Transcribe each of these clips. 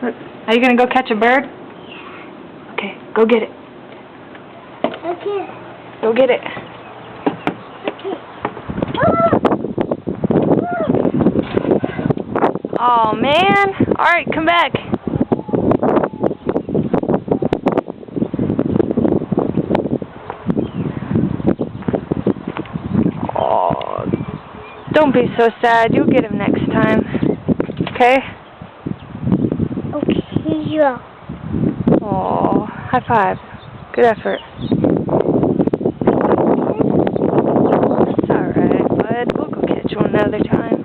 Look, are you gonna go catch a bird? Okay, go get it. Okay. Go get it. Okay. Oh man! Alright, come back. Oh, don't be so sad. You'll get him next time. Okay? Okay, yeah. Oh, high five. Good effort. It's alright, bud. We'll go catch one another time.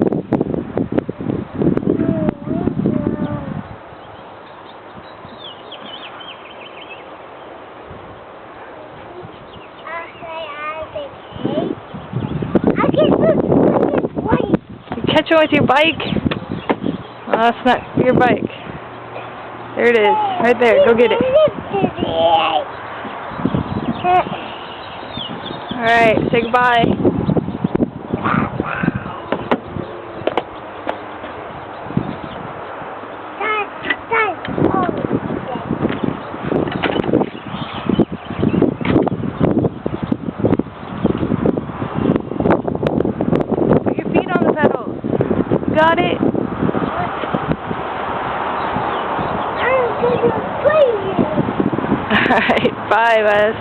You catch one with your bike? Oh, that's not your bike. There it is. Right there. Go get it. Alright, say goodbye. Put your feet on the pedals. You got it? Alright, bye, Wes.